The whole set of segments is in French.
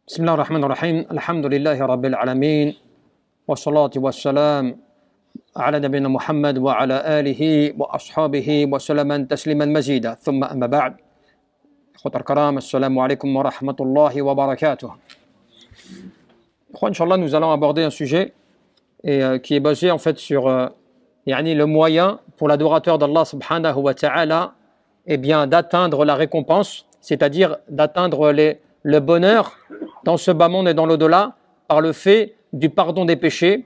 بسم الله الرحمن الرحيم الحمد لله رب العالمين والصلاة والسلام على نبينا محمد وعلى آله وأصحابه وسلم تسليما مزيدا ثم أما بعد إخوة الكرام السلام عليكم ورحمة الله وبركاته. Inch'Allah, nous allons aborder un sujet qui est basé en fait sur le moyen pour l'adorateur d'Allah subhanahu wa ta'ala d'atteindre la récompense, c'est-à-dire d'atteindre le bonheur dans ce bas monde et dans l'au-delà par le fait du pardon des péchés,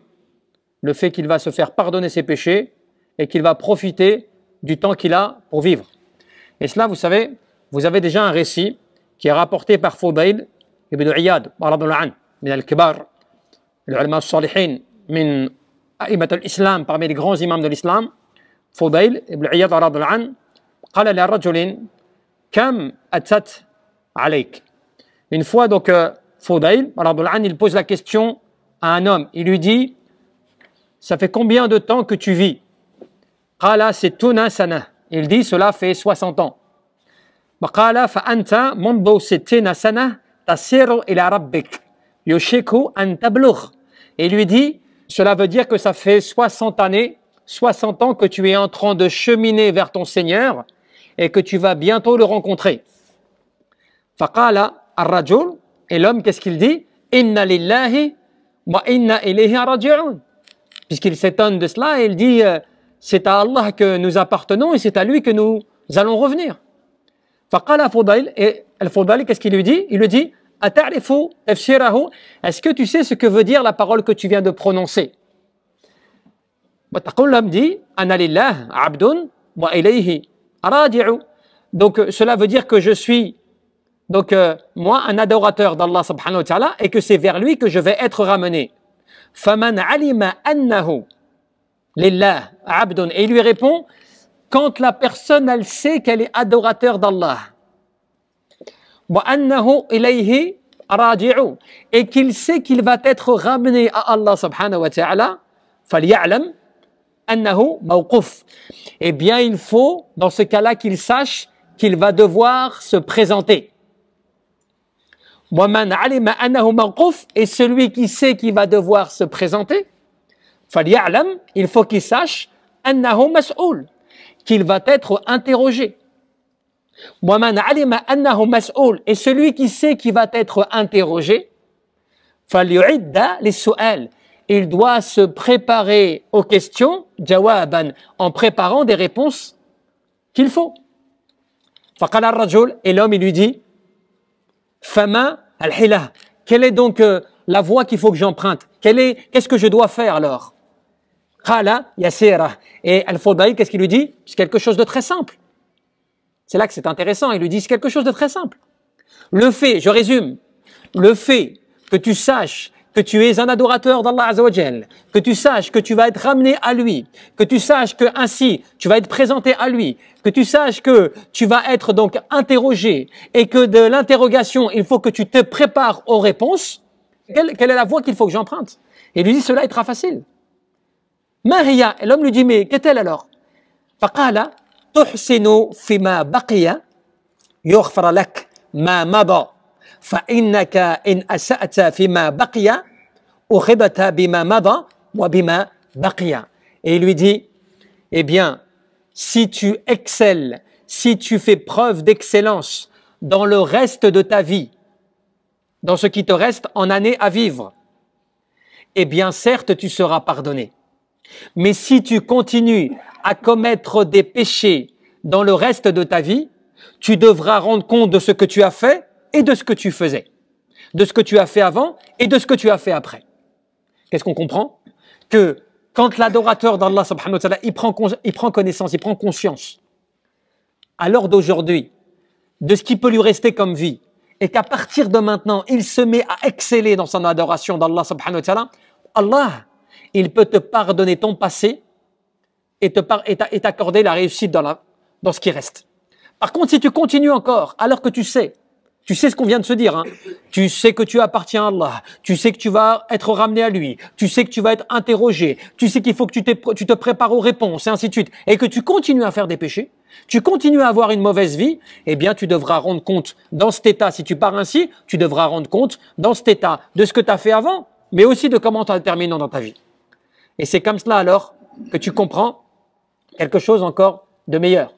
le fait qu'il va se faire pardonner ses péchés et qu'il va profiter du temps qu'il a pour vivre. Et cela, vous savez, vous avez déjà un récit qui est rapporté par Fudayl ibn Iyad, min al-Kibar, l'ulama al-salihin, min a'immat al-Islam, parmi les grands imams de l'Islam. Fudayl ibn Iyad, قال لرجل كم أتت عليك. Une fois, donc, Fudayl, il pose la question à un homme. Il lui dit, ça fait combien de temps que tu vis? Qala sittuna sana. Il dit, cela fait 60 ans. Qala fa anta mundu sittina sana tasiru ila rabbik yushiku an tablugh. Et il lui dit, cela veut dire que ça fait 60 années, 60 ans que tu es en train de cheminer vers ton Seigneur et que tu vas bientôt le rencontrer. Faqala ar-rajul, et l'homme, qu'est-ce qu'il dit? Inna lillahi wa inna ilayhi raji'un. Puisqu'il s'étonne de cela, et il dit, c'est à Allah que nous appartenons et c'est à lui que nous allons revenir. Faqala Fudayl, et al-Fudayl, qu'est-ce qu'il lui dit? Il lui dit, ata'rifu tafsirahu, est-ce que tu sais ce que veut dire la parole que tu viens de prononcer? L'homme dit, Ana lillah abdun wa ilayhi raji'u. Donc cela veut dire que je suis moi un adorateur d'Allah subhanahu wa ta'ala et que c'est vers lui que je vais être ramené. Faman alima annahu lillah abdun. Et il lui répond, quand la personne elle sait qu'elle est adorateur d'Allah, wa annahu ilayhi raji'u, et qu'il sait qu'il va être ramené à Allah subhanahu wa ta'ala, falya'lam annahu mawquf. Eh bien, il faut, dans ce cas-là, qu'il sache qu'il va devoir se présenter. وَمَنْ عَلِمَ أَنَّهُ مَوْقُوفٌ, et celui qui sait qu'il va devoir se présenter, فَلْيَعْلَمْ, il faut qu'il sache, أَنَّهُ مَسْئُولٌ, qu'il va être interrogé. وَمَنْ عَلِمَ أَنَّهُ مَسْئُولٌ, et celui qui sait qu'il va être interrogé, فَلْيُعِدَّ لِلسُّؤَالِ, il doit se préparer aux questions, jawaban, en préparant des réponses qu'il faut. فَقَالَ الرَّجُلُ, et l'homme il lui dit, Fama al-hilah, quelle est donc la voie qu'il faut que j'emprunte? Qu'est-ce que je dois faire alors? Qala yasira. Et Al-Fudayl, qu'est-ce qu'il lui dit? C'est quelque chose de très simple. C'est là que c'est intéressant. Il lui dit c'est quelque chose de très simple. Le fait, je résume, le fait que tu saches que tu es un adorateur d'Allah Azza wa Jal, que tu saches que tu vas être ramené à lui, que tu saches que ainsi tu vas être présenté à lui, que tu saches que tu vas être donc interrogé et que de l'interrogation, il faut que tu te prépares aux réponses. Quelle est la voie qu'il faut que j'emprunte? Et il lui dit, cela est très facile. Maria, et l'homme lui dit, mais qu'est-elle alors? Faqala tuhsinu fima baqiya yughfar lak ma mada. فإنك إن أسأت فيما بقي أخذت بما مضى وبما بقي. Et il lui dit, eh bien, si tu excelles, si tu fais preuve d'excellence dans le reste de ta vie, dans ce qui te reste en années à vivre, eh bien, certes, tu seras pardonné. Mais si tu continues à commettre des péchés dans le reste de ta vie, tu devras rendre compte de ce que tu as fait et de ce que tu faisais, de ce que tu as fait avant et de ce que tu as fait après. Qu'est-ce qu'on comprend? Que quand l'adorateur d'Allah subhanahu wa ta'ala, il prend connaissance, il prend conscience, à l'heure d'aujourd'hui, de ce qui peut lui rester comme vie, et qu'à partir de maintenant, il se met à exceller dans son adoration d'Allah subhanahu wa ta'ala, Allah, il peut te pardonner ton passé et t'accorder la réussite dans ce qui reste. Par contre, si tu continues encore, alors que tu sais ce qu'on vient de se dire, hein. Tu sais que tu appartiens à Allah, tu sais que tu vas être ramené à lui, tu sais que tu vas être interrogé, tu sais qu'il faut que tu te prépares aux réponses, et ainsi de suite, et que tu continues à faire des péchés, Tu continues à avoir une mauvaise vie, eh bien tu devras rendre compte dans cet état, si tu pars ainsi, tu devras rendre compte dans cet état de ce que tu as fait avant, mais aussi de comment tu as terminé dans ta vie. Et c'est comme cela alors que tu comprends quelque chose encore de meilleur.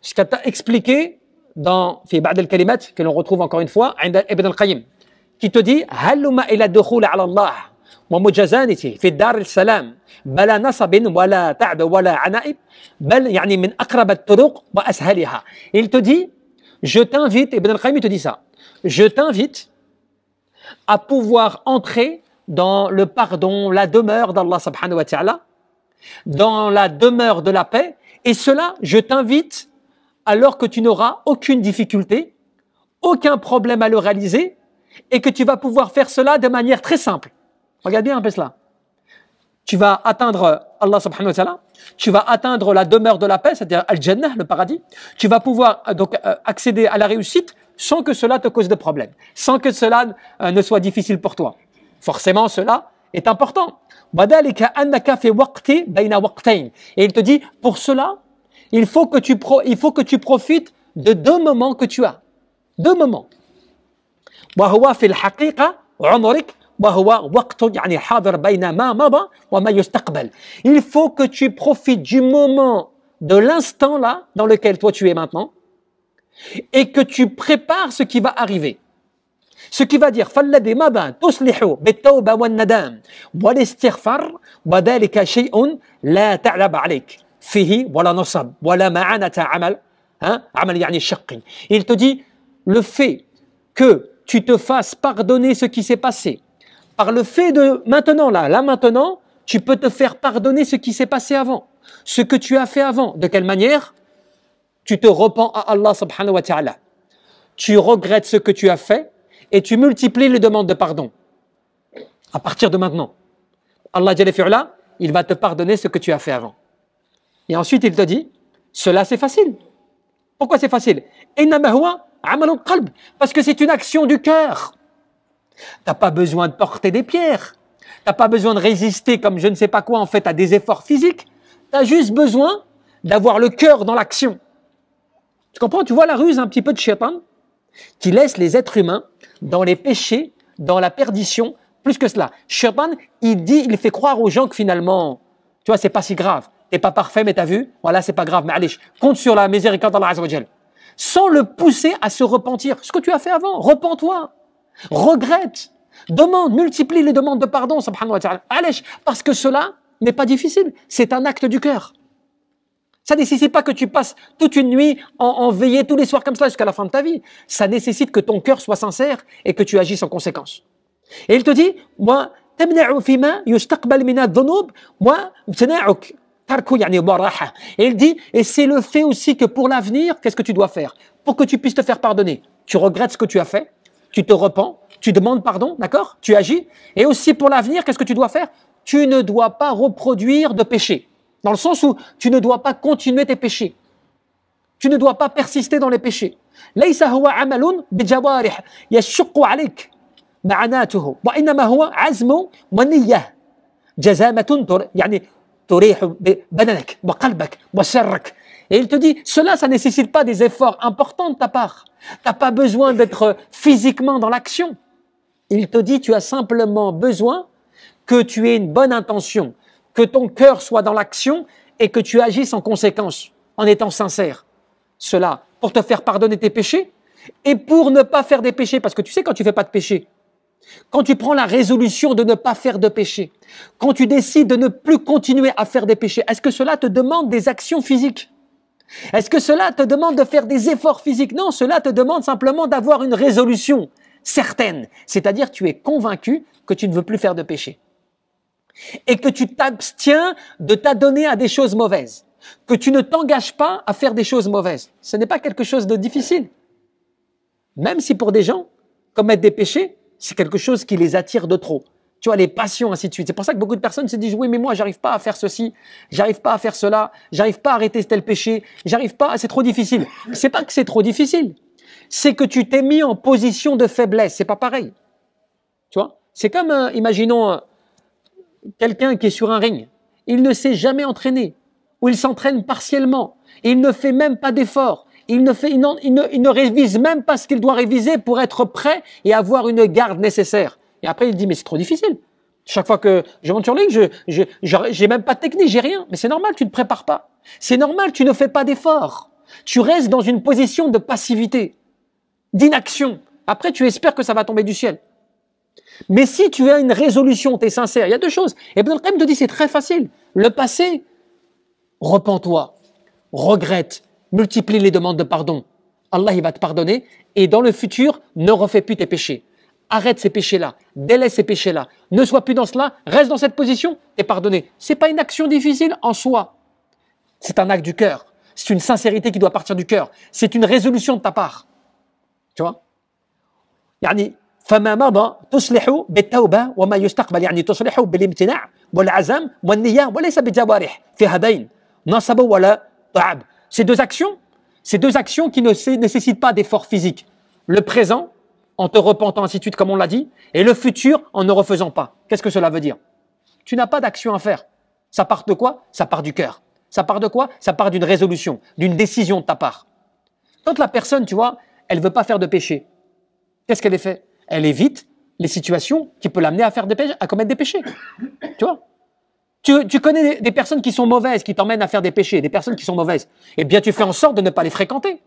Ce qu'a expliqué dans في بعض الكلمات que l'on retrouve encore une fois عند ابن القيم qui te dit هلم إلى الدخول على الله ومجازنته في الدار السلام بلا نصب ولا تعب ولا عنائب بل يعني من أقرب الطرق وأسهلها. Il te dit, je t'invite, Ibn al-Qayyim te dit ça, je t'invite à pouvoir entrer dans le pardon, la demeure d'Allah subhanahu wa ta'ala, dans la demeure de la paix, et cela, je t'invite alors que tu n'auras aucune difficulté, aucun problème à le réaliser, et que tu vas pouvoir faire cela de manière très simple. Regarde bien un peu cela. Tu vas atteindre Allah subhanahu wa ta'ala, tu vas atteindre la demeure de la paix, c'est-à-dire Al-Jannah, le paradis. Tu vas pouvoir donc accéder à la réussite sans que cela te cause de problème, sans que cela ne soit difficile pour toi. Forcément, cela est important. Et il te dit, pour cela, il faut que tu profites de deux moments que tu as. Deux moments. وهو في الحقيقة عمرك وهو وقت يعني حاضر بين ما مضى وما يستقبل. Il faut que tu profites du moment, de l'instant là dans lequel toi tu es maintenant et que tu prépares ce qui va arriver. Ce qui va dire فالذي مضى تصلح بالتوبة والندم والاستغفار وذلك شيء لا تعلب عليك فيه ولا نصب ولا معانة عمل عمل يعني شق. Il te dit le fait que tu te fasses pardonner ce qui s'est passé. Par le fait de maintenant, là maintenant, tu peux te faire pardonner ce qui s'est passé avant. Ce que tu as fait avant. De quelle manière? Tu te repens à Allah subhanahu wa ta'ala. Tu regrettes ce que tu as fait et tu multiplies les demandes de pardon. À partir de maintenant. Allah Jalla fi'ala, il va te pardonner ce que tu as fait avant. Et ensuite, il te dit, cela c'est facile. Pourquoi c'est facile? Innama huwa amalul qalb, parce que c'est une action du cœur. T'as pas besoin de porter des pierres. T'as pas besoin de résister comme je ne sais pas quoi en fait à des efforts physiques. T'as juste besoin d'avoir le cœur dans l'action. Tu comprends? Tu vois la ruse un petit peu de Shaitan qui laisse les êtres humains dans les péchés, dans la perdition. Plus que cela, Shaitan, il fait croire aux gens que finalement, tu vois, c'est pas si grave. T'es pas parfait, mais t'as vu? Voilà, c'est pas grave. Mais allez, compte sur la miséricorde d'Allah Azza wa Jal. Sans le pousser à se repentir. Ce que tu as fait avant, repens-toi, regrette, demande, multiplie les demandes de pardon, subhanahu wa ta'ala. Allège, parce que cela n'est pas difficile, c'est un acte du cœur. Ça ne nécessite pas que tu passes toute une nuit en veillée tous les soirs comme cela jusqu'à la fin de ta vie. Ça nécessite que ton cœur soit sincère et que tu agisses en conséquence. Et il te dit, moi, تمنع فيما يستقبل من الذنوب وامتناعك. Et il dit, et c'est le fait aussi que pour l'avenir, qu'est-ce que tu dois faire? Pour que tu puisses te faire pardonner. Tu regrettes ce que tu as fait, tu te repens, tu demandes pardon, d'accord? Tu agis. Et aussi pour l'avenir, qu'est-ce que tu dois faire? Tu ne dois pas reproduire de péché. Dans le sens où tu ne dois pas continuer tes péchés. Tu ne dois pas persister dans les péchés. ليس هو عمل بجوارح يشق عليك معناته وإنما هو عزم ونية جزامة يعني تريح بدنك وقلبك وسرك. Et il te dit, cela, ça nécessite pas des efforts importants de ta part. T'as pas besoin d'être physiquement dans l'action. Il te dit, tu as simplement besoin que tu aies une bonne intention, que ton cœur soit dans l'action et que tu agisses en conséquence, en étant sincère. Cela, pour te faire pardonner tes péchés et pour ne pas faire des péchés. Parce que tu sais, quand tu fais pas de péché, quand tu prends la résolution de ne pas faire de péché, quand tu décides de ne plus continuer à faire des péchés, est-ce que cela te demande des actions physiques? Est-ce que cela te demande de faire des efforts physiques? Non, cela te demande simplement d'avoir une résolution certaine. C'est-à-dire tu es convaincu que tu ne veux plus faire de péché. Et que tu t'abstiens de t'adonner à des choses mauvaises. Que tu ne t'engages pas à faire des choses mauvaises. Ce n'est pas quelque chose de difficile. Même si pour des gens, commettre des péchés, c'est quelque chose qui les attire de trop. Tu vois, les passions, ainsi de suite. C'est pour ça que beaucoup de personnes se disent, oui, mais moi, j'arrive pas à faire ceci, j'arrive pas à faire cela, j'arrive pas à arrêter tel péché, j'arrive pas, c'est trop difficile. C'est pas que c'est trop difficile. C'est que tu t'es mis en position de faiblesse. C'est pas pareil. Tu vois? C'est comme, imaginons, quelqu'un qui est sur un ring. Il ne s'est jamais entraîné. Ou il s'entraîne partiellement. Il ne fait même pas d'effort. Il ne révise même pas ce qu'il doit réviser pour être prêt et avoir une garde nécessaire. Et après, il dit, mais c'est trop difficile. Chaque fois que je monte sur ligne, j'ai même pas de technique, j'ai rien. Mais c'est normal, tu ne te prépares pas. C'est normal, tu ne fais pas d'effort. Tu restes dans une position de passivité, d'inaction. Après, tu espères que ça va tomber du ciel. Mais si tu as une résolution, tu es sincère, il y a deux choses. Et Ibn al-Qayyim te dit, c'est très facile. Le passé, repens-toi, regrette, multiplie les demandes de pardon. Allah, il va te pardonner. Et dans le futur, ne refais plus tes péchés. Arrête ces péchés-là, délaisse ces péchés-là. Ne sois plus dans cela, reste dans cette position, t'es pardonné. C'est pas une action difficile en soi. C'est un acte du cœur. C'est une sincérité qui doit partir du cœur. C'est une résolution de ta part. Tu vois? يعني فما مضى تصلح بالتوبة وما يستقبل يعني تصلح بالامتناع والعزم والنية وليس بالجوارح في هذين نصب ولا تعب. Ces deux actions qui ne nécessitent pas d'effort physique. Le présent, en te repentant, ainsi de suite, comme on l'a dit, et le futur, en ne refaisant pas. Qu'est-ce que cela veut dire? Tu n'as pas d'action à faire. Ça part de quoi? Ça part du cœur. Ça part de quoi? Ça part d'une résolution, d'une décision de ta part. Quand la personne, tu vois, elle ne veut pas faire de péché, qu'est-ce qu'elle fait? Elle évite les situations qui peuvent l'amener à commettre des péchés. Tu vois? Tu connais des personnes qui sont mauvaises, qui t'emmènent à faire des péchés, des personnes qui sont mauvaises. Eh bien, tu fais en sorte de ne pas les fréquenter.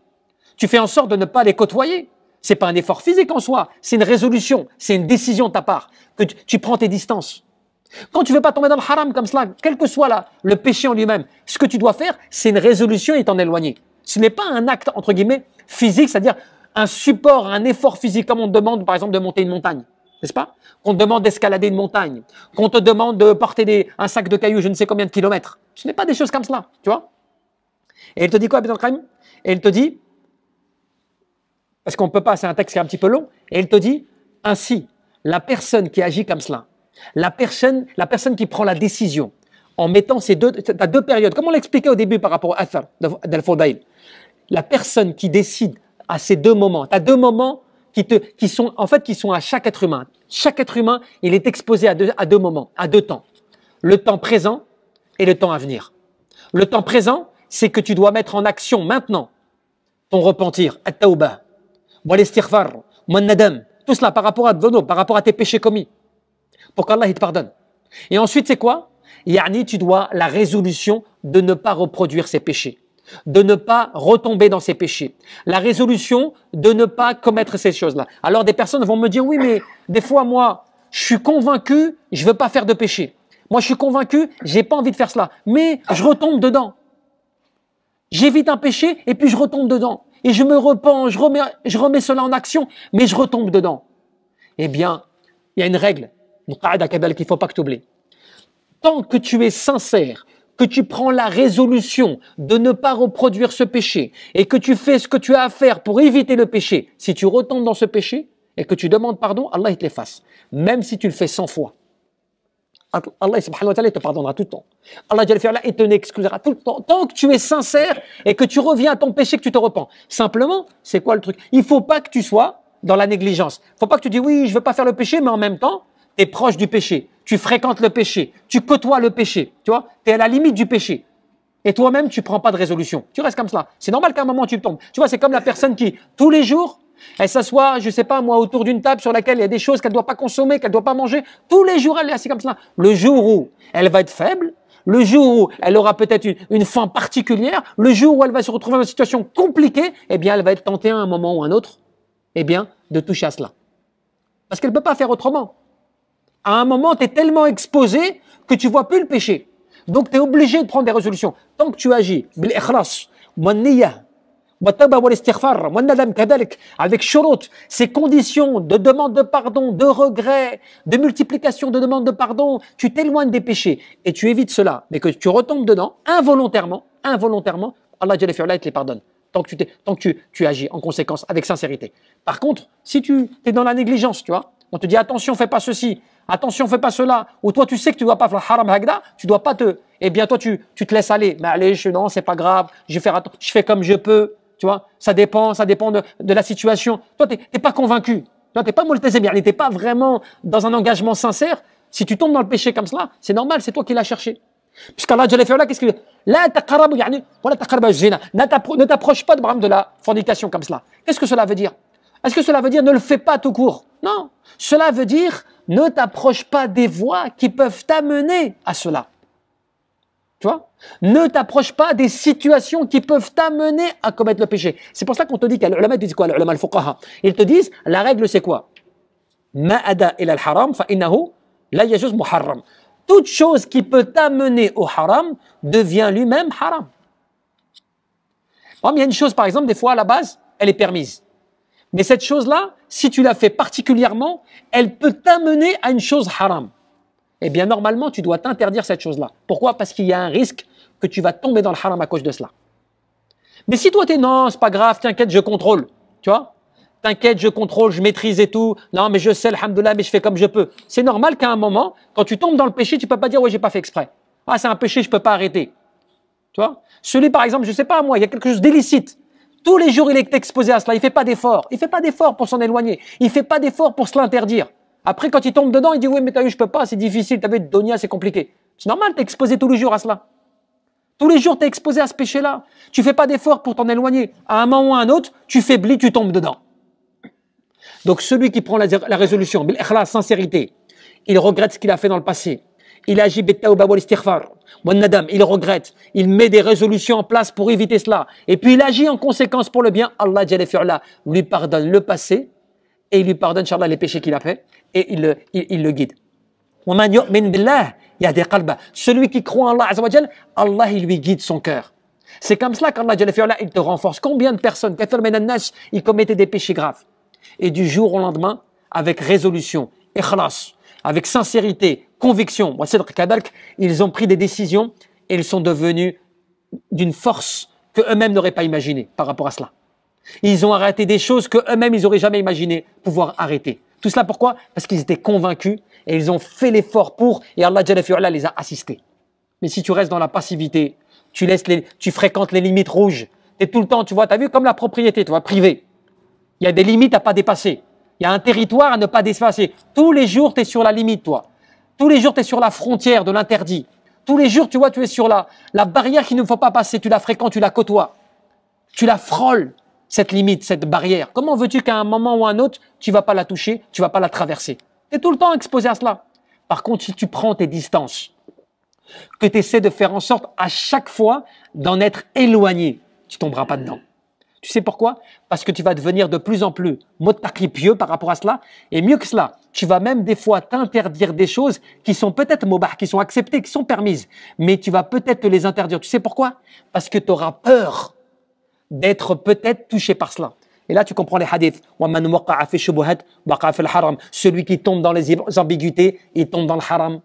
Tu fais en sorte de ne pas les côtoyer. C'est pas un effort physique en soi, c'est une résolution, c'est une décision de ta part, que tu prends tes distances. Quand tu ne veux pas tomber dans le haram comme cela, quel que soit le péché en lui-même, ce que tu dois faire, c'est une résolution et t'en éloigner. Ce n'est pas un acte, entre guillemets, physique, c'est-à-dire un support, un effort physique, comme on te demande, par exemple, de monter une montagne. N'est-ce pas? Qu'on te demande d'escalader une montagne, qu'on te demande de porter un sac de cailloux, je ne sais combien de kilomètres. Ce n'est pas des choses comme cela, tu vois? Et il te dit quoi, Ibn al-Qayyim? Et il te dit, parce qu'on ne peut pas, c'est un texte qui est un petit peu long, et il te dit, ainsi, la personne qui agit comme cela, la personne qui prend la décision, en mettant t'as deux périodes, comme on l'expliquait au début par rapport au Athar d'Al-Fawdaïl, la personne qui décide à ces deux moments, t'as deux moments qui sont à chaque être humain. Chaque être humain, il est exposé à deux moments, à deux temps. Le temps présent et le temps à venir. Le temps présent, c'est que tu dois mettre en action maintenant ton repentir, at-tawbah, wal-istighfar, wan-nadam, tout cela par rapport à tes péchés commis, pour qu'Allah il te pardonne. Et ensuite, c'est quoi? Yani, tu dois la résolution de ne pas reproduire ces péchés, de ne pas retomber dans ces péchés, la résolution de ne pas commettre ces choses-là. Alors des personnes vont me dire, oui, mais des fois, moi, je suis convaincu, je veux pas faire de péché. Moi, je suis convaincu, j'ai pas envie de faire cela, mais je retombe dedans. J'évite un péché et puis je retombe dedans. Et je me repens, je remets cela en action, mais je retombe dedans. Eh bien, il y a une règle, une qaïda qu'il ne faut pas que tu oublies. Tant que tu es sincère, que tu prends la résolution de ne pas reproduire ce péché et que tu fais ce que tu as à faire pour éviter le péché, si tu retombes dans ce péché et que tu demandes pardon, Allah il te l'efface. Même si tu le fais 100 fois. Allah subhanahu wa ta'ala te pardonnera tout le temps. Allah il te n'excusera tout le temps. Tant que tu es sincère et que tu reviens à ton péché, que tu te repens. Simplement, c'est quoi le truc? Il ne faut pas que tu sois dans la négligence. Il ne faut pas que tu dis oui, je ne veux pas faire le péché, mais en même temps, tu es proche du péché. Tu fréquentes le péché. Tu côtoies le péché. Tu vois, tu es à la limite du péché. Et toi-même, tu ne prends pas de résolution. Tu restes comme cela. C'est normal qu'à un moment, tu tombes. Tu vois, c'est comme la personne qui, tous les jours, elle s'assoit, je sais pas moi, autour d'une table sur laquelle il y a des choses qu'elle ne doit pas consommer, qu'elle ne doit pas manger. Tous les jours, elle est assise comme cela. Le jour où elle va être faible, le jour où elle aura peut-être une faim particulière, le jour où elle va se retrouver dans une situation compliquée, eh bien, elle va être tentée à un moment ou à un autre, eh bien, de toucher à cela. Parce qu'elle ne peut pas faire autrement. À un moment, tu es tellement exposé que tu vois plus le péché. Donc, tu es obligé de prendre des résolutions. Tant que tu agis, bil ikhlas, wan niyah, avec shurut, ces conditions de demande de pardon, de regret, de multiplication de demandes de pardon, tu t'éloignes des péchés et tu évites cela, mais que tu retombes dedans involontairement, Allah te les pardonne. Tant que tu agis en conséquence avec sincérité. Par contre, si tu es dans la négligence, tu vois, on te dit attention, fais pas ceci, attention, fais pas cela, ou toi tu sais que tu dois pas faire haram hagda, tu dois pas eh bien toi tu te laisses aller, mais allez, non, c'est pas grave, je fais comme je peux. Tu vois, ça dépend de la situation. Toi, t'es pas convaincu. Toi, t'es pas multazim, t'es pas vraiment dans un engagement sincère. Si tu tombes dans le péché comme cela, c'est normal, c'est toi qui l'as cherché. Puisqu'Allah Jalla fi'ala, qu'est-ce qu'il dit? La taqrabu, yani, wala taqrabu zina. Ne t'approche pas de la fornication comme cela. Qu'est-ce que cela veut dire? Est-ce que cela veut dire ne le fais pas tout court? Non. Cela veut dire ne t'approche pas des voies qui peuvent t'amener à cela. Tu vois? Ne t'approche pas des situations qui peuvent t'amener à commettre le péché. C'est pour ça qu'on te dit que les ulama disent quoi? Les ulama al-fuqaha. Ils te disent, la règle c'est quoi? Ma ada ila al-haram fa innahu la yajuz muharram. Toute chose qui peut t'amener au haram devient lui-même haram. Il y a une chose, par exemple, des fois à la base, elle est permise. Mais cette chose-là, si tu la fais particulièrement, elle peut t'amener à une chose haram. Eh bien, normalement, tu dois t'interdire cette chose-là. Pourquoi? Parce qu'il y a un risque que tu vas tomber dans le haram à cause de cela. Mais si toi, t'es non, c'est pas grave, t'inquiète, je contrôle. Tu vois? T'inquiète, je contrôle, je maîtrise et tout. Non, mais je sais, alhamdoulilah, mais je fais comme je peux. C'est normal qu'à un moment, quand tu tombes dans le péché, tu peux pas dire, ouais, j'ai pas fait exprès. Ah, c'est un péché, je peux pas arrêter. Tu vois? Celui, par exemple, je sais pas, moi, il y a quelque chose d'illicite. Tous les jours, il est exposé à cela. Il fait pas d'effort. Il fait pas d'effort pour s'en éloigner. Il fait pas d'effort pour se l'interdire. Après, quand il tombe dedans, il dit, oui, mais t'as vu, je peux pas, c'est difficile, t'as vu, Donia, c'est compliqué. C'est normal, t'es exposé tous les jours à cela. Tous les jours, t'es exposé à ce péché-là. Tu fais pas d'effort pour t'en éloigner. À un moment ou à un autre, tu faiblis, tu tombes dedans. Donc, celui qui prend la résolution, bil ikhlas, sincérité, il regrette ce qu'il a fait dans le passé. Il agit bit-tawba wal istighfar, wal nadam, il regrette, il met des résolutions en place pour éviter cela. Et puis, il agit en conséquence pour le bien. Allah Jalla fi'ala lui pardonne le passé et il lui pardonne, inchallah, les péchés qu'il a fait et il le guide. وَمَنْ يُؤْمِنْ بِاللَّهِ يَهْدِي قَلْبَهُ. Celui qui croit en Allah Azza wa Jal, Allah, il lui guide son cœur. C'est comme cela qu'Allah Jalla fi'ala, il te renforce. Combien de personnes, kathir min an-nas, ils commettaient des péchés graves. Et du jour au lendemain, avec résolution, ikhlas, avec sincérité, conviction, ils ont pris des décisions et ils sont devenus d'une force que eux-mêmes n'auraient pas imaginé par rapport à cela. Ils ont arrêté des choses que eux-mêmes ils n'auraient jamais imaginé pouvoir arrêter. Tout cela pourquoi? Parce qu'ils étaient convaincus et ils ont fait l'effort pour et Allah Jalla fi'ala les a assistés. Mais si tu restes dans la passivité, tu fréquentes les limites rouges, et tout le temps, tu vois, t'as vu comme la propriété, tu vois, privée. Il y a des limites à pas dépasser. Il y a un territoire à ne pas dépasser. Tous les jours, tu es sur la limite, toi. Tous les jours, tu es sur la frontière de l'interdit. Tous les jours, tu vois, tu es sur la barrière qu'il ne faut pas passer. Tu la fréquentes, tu la côtoies. Tu la frôles, cette limite, cette barrière. Comment veux-tu qu'à un moment ou à un autre, tu vas pas la toucher, tu vas pas la traverser? Tu es tout le temps exposé à cela. Par contre, si tu prends tes distances, que tu essaies de faire en sorte à chaque fois d'en être éloigné, tu tomberas pas dedans. Tu sais pourquoi? Parce que tu vas devenir de plus en plus muttaqi, pieux par rapport à cela. Et mieux que cela, tu vas même des fois t'interdire des choses qui sont peut-être mubah, qui sont acceptées, qui sont permises. Mais tu vas peut-être te les interdire. Tu sais pourquoi? Parce que tu auras peur d'être peut-être touché par cela. Et là, tu comprends les hadiths. Celui qui tombe dans les ambiguïtés, il tombe dans le haram.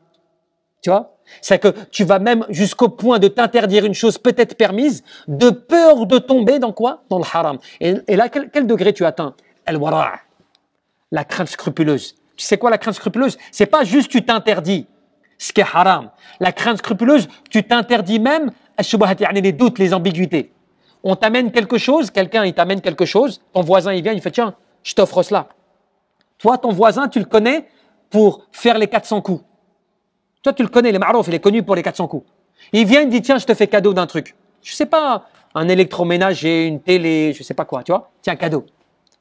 Tu vois? C'est que tu vas même jusqu'au point de t'interdire une chose peut-être permise, de peur de tomber dans quoi? Dans le haram. Et là, quel degré tu atteins? Al-wara', la crainte scrupuleuse. Tu sais quoi la crainte scrupuleuse? C'est pas juste tu t'interdis ce qui est haram. La crainte scrupuleuse, tu t'interdis même les doutes, les ambiguïtés. On t'amène quelque chose, quelqu'un il t'amène quelque chose, ton voisin il vient, il fait tiens, je t'offre cela. Toi, ton voisin, tu le connais pour faire les 400 coups. Toi, tu le connais, les Ma'rouf, il est connu pour les 400 coups. Il vient, il dit, tiens, je te fais cadeau d'un truc. Je sais pas, un électroménager, une télé, je sais pas quoi, tu vois. Tiens, cadeau.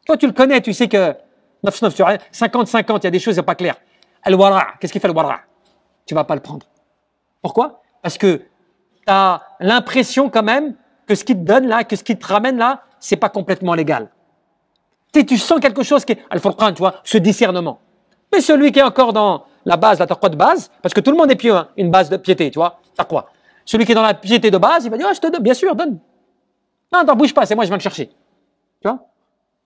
Toi, tu le connais, tu sais que 9-9, tu vois, 50-50, il y a des choses, c'est pas clair. Al-wara', qu'est-ce qu'il fait le wara'? Tu vas pas le prendre. Pourquoi? Parce que tu as l'impression quand même que ce qu'il te donne là, que ce qu'il te ramène là, c'est pas complètement légal. Tu sens quelque chose qui est al-furqan, tu vois, ce discernement. Mais celui qui est encore dans la base, la taqwa de base, parce que tout le monde est pieux, hein, une base de piété, tu vois, taqwa. Celui qui est dans la piété de base, il va dire, oh, je te donne, bien sûr, donne. Non, t'en bouge pas, c'est moi, je viens le chercher. Tu vois?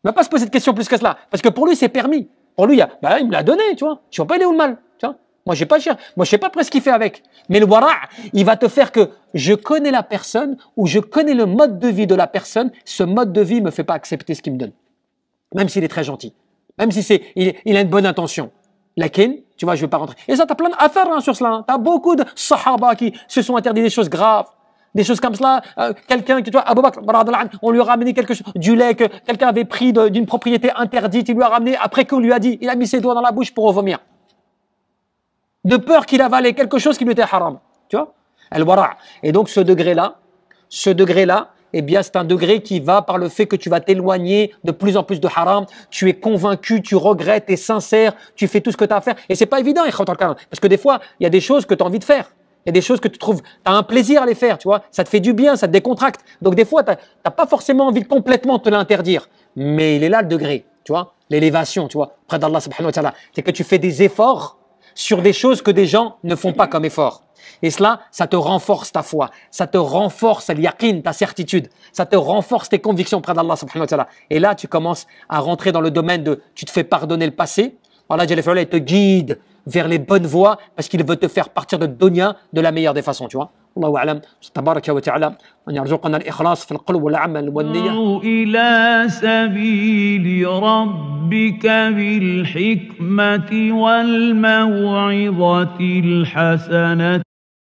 Il va pas se poser de questions plus que cela, parce que pour lui, c'est permis. Pour lui, il me l'a donné, tu vois. Je vois pas, il est où le mal, tu vois. Moi, j'ai pas cher. Moi, je sais pas presque ce qu'il fait avec. Mais le wara', il va te faire que je connais la personne ou je connais le mode de vie de la personne. Ce mode de vie me fait pas accepter ce qu'il me donne. Même s'il est très gentil. Même si il a une bonne intention. Laquelle, tu vois, je vais pas rentrer. Et ça, t'as plein d'affaires hein, sur cela. Hein. T'as beaucoup de sahaba qui se sont interdits des choses graves. Des choses comme cela. Quelqu'un qui, tu vois, Abu Bakr, on lui a ramené quelque chose, du lait que quelqu'un avait pris d'une propriété interdite. Il lui a ramené, après qu'on lui a dit, il a mis ses doigts dans la bouche pour vomir. De peur qu'il avalait quelque chose qui lui était haram. Tu vois? Al-wara'. Et donc ce degré-là, eh bien c'est un degré qui va par le fait que tu vas t'éloigner de plus en plus de haram, tu es convaincu, tu regrettes, tu es sincère, tu fais tout ce que tu as à faire. Et c'est pas évident, parce que des fois, il y a des choses que tu as envie de faire. Il y a des choses que tu trouves, tu as un plaisir à les faire, tu vois. Ça te fait du bien, ça te décontracte. Donc des fois, tu n'as pas forcément envie de complètement te l'interdire. Mais il est là le degré, tu vois, l'élévation, tu vois, près d'Allah subhanahu wa ta'ala. C'est que tu fais des efforts sur des choses que des gens ne font pas comme effort. Et cela, ça te renforce ta foi, ça te renforce al-yaqin, ta certitude, ça te renforce tes convictions près d'Allah subhanahu wa ta'ala. Et là, tu commences à rentrer dans le domaine de, tu te fais pardonner le passé. Allah Jalla Fi'ala, il te guide vers les bonnes voies parce qu'il veut te faire partir de dunya de la meilleure des façons, tu vois. Allahu a'lam, tabaraka wa ta'ala, an yarzuqana al-ikhlas fi al-qalb wal-amal wan-niyyah. إلى سبيل ربك بالحكمة والموعظة الحسنة